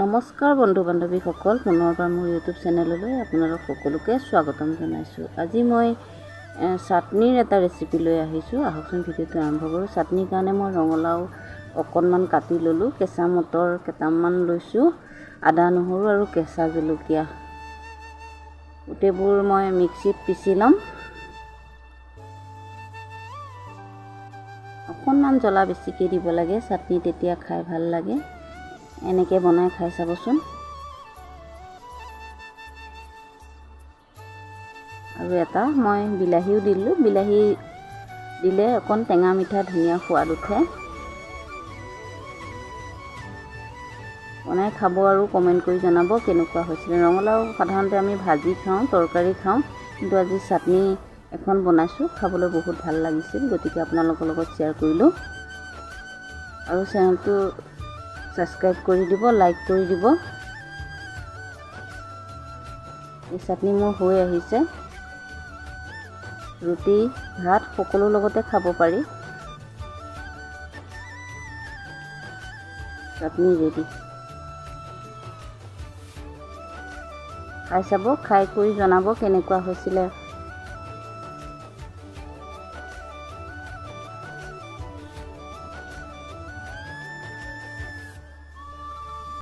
নমস্কাৰ বন্ধু বান্ধৱীসকল, পুনৰবাৰ মোৰ ইউটিউব চেনেললৈ আপোনালোক সকলোকে স্বাগতম জনাইছোঁ। আজি মই চাটনিৰ এটা ৰেচিপি লৈ আহিছোঁ। আহকচোন ভিডিঅ'টো আৰম্ভ কৰোঁ। চাটনিৰ কাৰণে মই ৰঙালাও অকণমান কাটি ল'লোঁ, কেঁচা মটৰ কেইটামান লৈছোঁ, আদা নহৰু আৰু কেঁচা জলকীয়া গোটেইবোৰ মই মিক্সিত পিচি ল'ম। অকণমান জ্বলা বেছিকৈ দিব লাগে, চাটনি তেতিয়া খাই ভাল লাগে। এনেকৈ বনাই খাই চাবচোন। আৰু এটা মই বিলাহীও দিলোঁ, বিলাহী দিলে অকণ টেঙা মিঠা ধুনীয়া সোৱাদ উঠে। বনাই খাব আৰু কমেণ্ট কৰি জনাব কেনেকুৱা হৈছিলে। ৰঙালাও সাধাৰণতে আমি ভাজি খাওঁ, তৰকাৰী খাওঁ, কিন্তু আজি চাটনি এখন বনাইছোঁ, খাবলৈ বহুত ভাল লাগিছিল, গতিকে আপোনালোকৰ লগত শ্বেয়াৰ কৰিলোঁ। আৰু চেনেলটো ছাবস্ক্ৰাইব কৰি দিব, লাইক কৰি দিব। এই চাটনি মোৰ হৈ আহিছে, ৰুটি ভাত সকলো লগতে খাব পাৰি। চাটনি ৰেডি। খাই চাব, খাই কৰি জনাব কেনেকুৱা হৈছিলে।